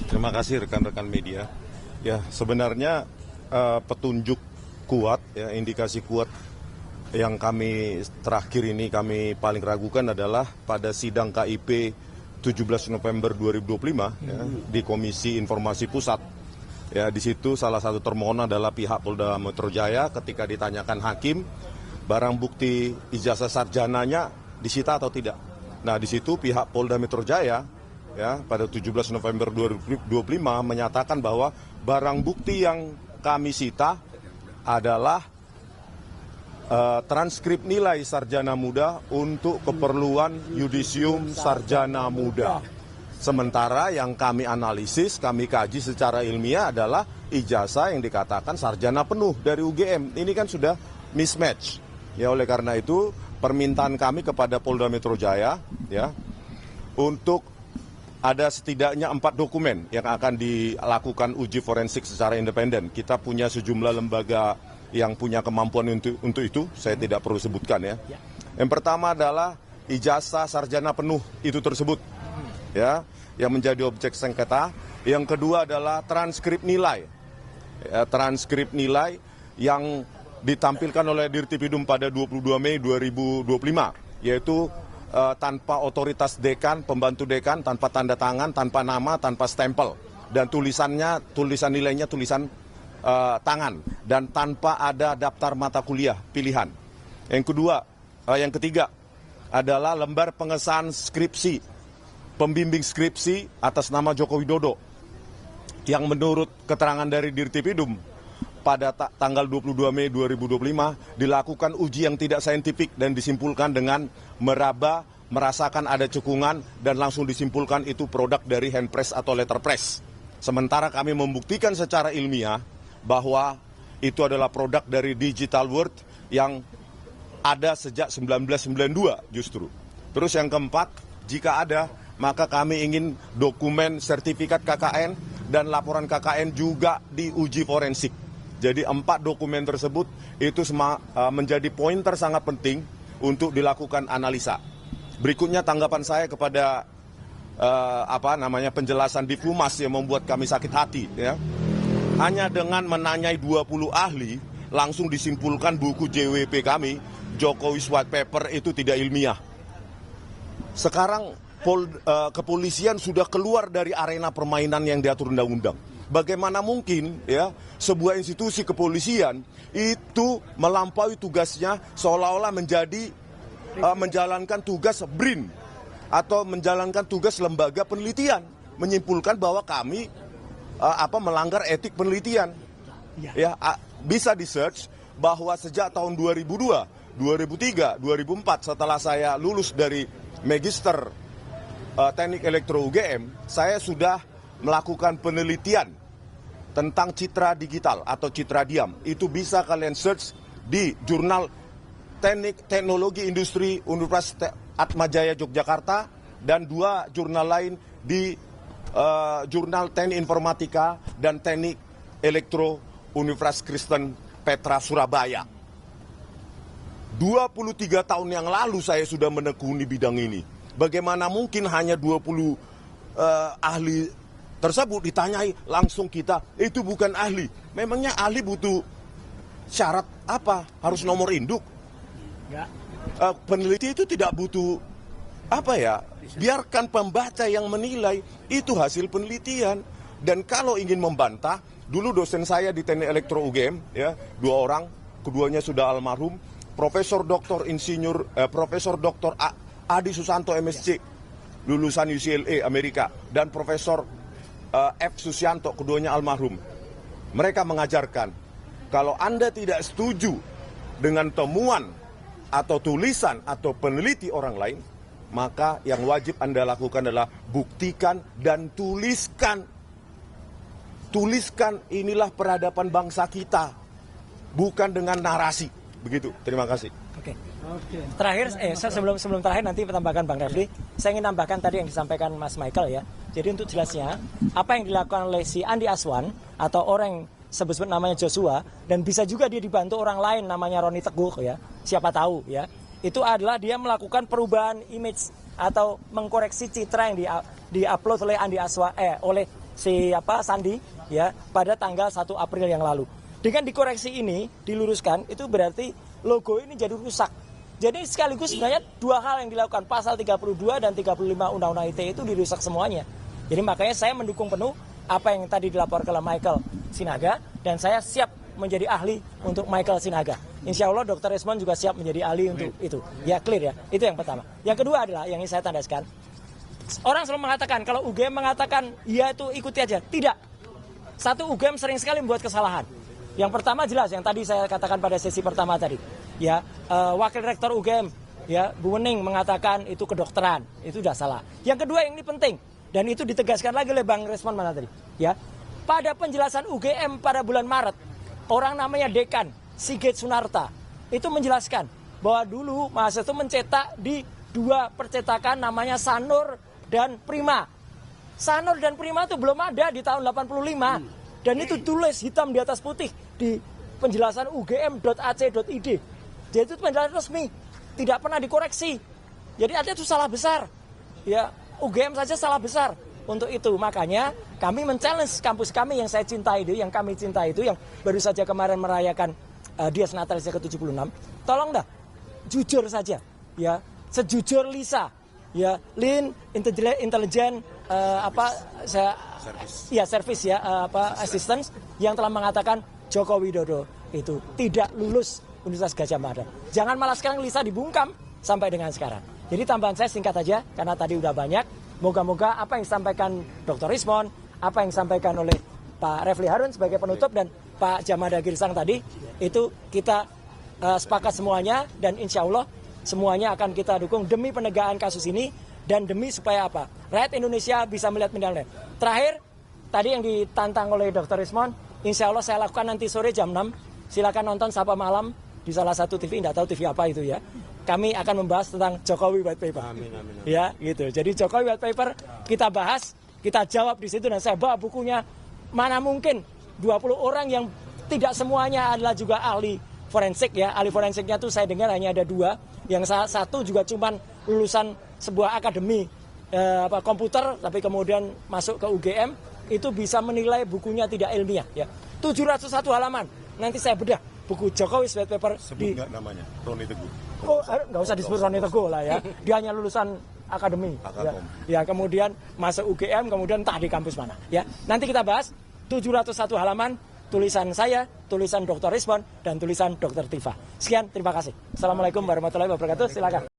Terima kasih rekan-rekan media. Ya, sebenarnya petunjuk kuat, ya, indikasi kuat yang kami terakhir ini kami paling ragukan adalah pada sidang KIP 17 November 2025 ya, di Komisi Informasi Pusat. Ya, di situ salah satu termohon adalah pihak Polda Metro Jaya. Ketika ditanyakan hakim, barang bukti ijazah sarjananya disita atau tidak. Nah, di situ pihak Polda Metro Jaya ya pada 17 November 2025 menyatakan bahwa barang bukti yang kami sita adalah transkrip nilai sarjana muda untuk keperluan yudisium sarjana muda. Sementara yang kami analisis, kami kaji secara ilmiah adalah ijazah yang dikatakan sarjana penuh dari UGM. Ini kan sudah mismatch. Ya, oleh karena itu permintaan kami kepada Polda Metro Jaya ya untuk ada setidaknya 4 dokumen yang akan dilakukan uji forensik secara independen. Kita punya sejumlah lembaga yang punya kemampuan untuk itu, saya tidak perlu sebutkan ya. Yang pertama adalah ijazah sarjana penuh itu tersebut, ya, yang menjadi objek sengketa. Yang kedua adalah transkrip nilai, ya, transkrip nilai yang ditampilkan oleh Dirtipidum pada 22 Mei 2025, yaitu tanpa otoritas dekan, pembantu dekan, tanpa tanda tangan, tanpa nama, tanpa stempel, dan tulisan nilainya tulisan tangan, dan tanpa ada daftar mata kuliah pilihan. Yang ketiga adalah lembar pengesahan skripsi, pembimbing skripsi atas nama Joko Widodo, yang menurut keterangan dari Dirtipidum pada tanggal 22 Mei 2025 dilakukan uji yang tidak saintifik dan disimpulkan dengan merasakan ada cekungan dan langsung disimpulkan itu produk dari handpress atau letterpress. Sementara kami membuktikan secara ilmiah bahwa itu adalah produk dari digital world yang ada sejak 1992 justru. Terus yang keempat, jika ada, maka kami ingin dokumen sertifikat KKN dan laporan KKN juga diuji forensik. Jadi 4 dokumen tersebut itu menjadi pointer sangat penting untuk dilakukan analisa. Berikutnya tanggapan saya kepada penjelasan di Fumas yang membuat kami sakit hati ya. Hanya dengan menanyai 20 ahli langsung disimpulkan buku JWP kami, Jokowi's White Paper, itu tidak ilmiah. Sekarang kepolisian sudah keluar dari arena permainan yang diatur undang-undang. Bagaimana mungkin ya sebuah institusi kepolisian itu melampaui tugasnya seolah-olah menjalankan tugas BRIN atau menjalankan tugas lembaga penelitian, menyimpulkan bahwa kami melanggar etik penelitian. Ya, bisa di-search bahwa sejak tahun 2002, 2003, 2004 setelah saya lulus dari Magister Teknik Elektro UGM, saya sudah melakukan penelitian tentang citra digital atau citra diam. Itu bisa kalian search di jurnal Teknologi Industri Universitas Atmajaya Yogyakarta dan 2 jurnal lain di jurnal Teknik Informatika dan Teknik Elektro Universitas Kristen Petra Surabaya. 23 tahun yang lalu saya sudah menekuni bidang ini. Bagaimana mungkin hanya 20 ahli tersebut ditanyai langsung kita, itu bukan ahli. Memangnya ahli butuh syarat apa? Harus nomor induk? Peneliti itu tidak butuh biarkan pembaca yang menilai, itu hasil penelitian. Dan kalau ingin membantah, dulu dosen saya di Teknik Elektro UGM ya, 2 orang, keduanya sudah almarhum, Profesor Dr. Adi Susanto MSc, lulusan UCLA Amerika, dan Profesor F. Susianto, keduanya almarhum. Mereka mengajarkan, kalau Anda tidak setuju dengan temuan atau tulisan atau peneliti orang lain, maka yang wajib Anda lakukan adalah buktikan dan tuliskan. Tuliskan, inilah peradaban bangsa kita, bukan dengan narasi. Begitu, terima kasih. Oke. Terakhir, sebelum terakhir nanti tambahkan Bang Refli, saya ingin tambahkan tadi yang disampaikan Mas Michael ya. Jadi untuk jelasnya, apa yang dilakukan oleh si Andi Aswan atau orang sebut namanya Joshua, dan bisa juga dia dibantu orang lain namanya Roni Teguh ya, siapa tahu ya. itu adalah dia melakukan perubahan image atau mengkoreksi citra yang diupload oleh oleh Sandi ya pada tanggal 1 April yang lalu. Dengan dikoreksi ini, diluruskan, itu berarti logo ini jadi rusak. Jadi sekaligus sebenarnya dua hal yang dilakukan, pasal 32 dan 35 Undang-Undang ITE itu dirusak semuanya. Jadi makanya saya mendukung penuh apa yang tadi dilaporkan oleh Michael Sinaga, dan saya siap menjadi ahli untuk Michael Sinaga. Insya Allah Dr. Resmond juga siap menjadi ahli untuk itu. Ya clear ya, itu yang pertama. Yang kedua adalah yang ingin saya tandaskan. Orang selalu mengatakan kalau UGM mengatakan ya itu ikuti aja. Tidak. Satu, UGM sering sekali membuat kesalahan. Yang pertama jelas yang tadi saya katakan pada sesi pertama tadi. Ya, Wakil Rektor UGM ya Bu Wening mengatakan itu kedokteran. Itu sudah salah. Yang kedua yang ini penting dan itu ditegaskan lagi oleh Bang Resmond mana tadi. Ya. Pada penjelasan UGM pada bulan Maret, orang namanya Dekan Sigit Sunarta itu menjelaskan bahwa dulu mahasiswa itu mencetak di dua percetakan namanya Sanur dan Prima. Sanur dan Prima itu belum ada di tahun 85. Dan itu tulis hitam di atas putih di penjelasan ugm.ac.id. Jadi itu penjelasan resmi, tidak pernah dikoreksi. Jadi artinya itu salah besar. Ya, UGM saja salah besar untuk itu. Makanya kami men-challenge kampus kami yang saya cintai itu, yang kami cintai itu, yang baru saja kemarin merayakan Dies Natalis ke-76. Tolong dah, jujur saja, ya, sejujur Lisa, ya, Lean, intelijen, service ya, assistance yang telah mengatakan Joko Widodo itu tidak lulus Universitas Gadjah Mada. Jangan malah sekarang Lisa dibungkam sampai dengan sekarang. Jadi tambahan saya singkat aja karena tadi udah banyak. Moga-moga apa yang disampaikan Dr. Resmond, apa yang disampaikan oleh Pak Refli Harun sebagai penutup dan Pak Jamada Girsang tadi itu kita sepakat semuanya dan insya Allah semuanya akan kita dukung demi penegakan kasus ini dan demi supaya apa? Rakyat Indonesia bisa melihat medalnya. Terakhir, tadi yang ditantang oleh Dr. Resmond, insya Allah saya lakukan nanti sore jam 6. Silakan nonton Sapa Malam di salah satu TV, tidak tahu TV apa itu ya. Kami akan membahas tentang Jokowi White Paper. Amin. Ya, gitu. Jadi Jokowi White Paper kita bahas, kita jawab di situ dan saya bawa bukunya. Mana mungkin 20 orang yang tidak semuanya adalah juga ahli forensik ya. Ahli forensiknya tuh saya dengar hanya ada 2. Yang satu juga cuman lulusan sebuah akademi komputer tapi kemudian masuk ke UGM itu bisa menilai bukunya tidak ilmiah ya. 701 halaman. Nanti saya bedah buku Jokowi White Paper. Sebut nggak namanya? Roni Teguh. Oh, nggak usah disebut Roni Teguh lah ya. Dia hanya lulusan akademi. Ya, kemudian masuk UGM, kemudian entah di kampus mana. Ya, nanti kita bahas 701 halaman tulisan saya, tulisan Dr. Resmond, dan tulisan Dr. Tifa. Sekian, terima kasih. Assalamualaikum warahmatullahi wabarakatuh. Silakan.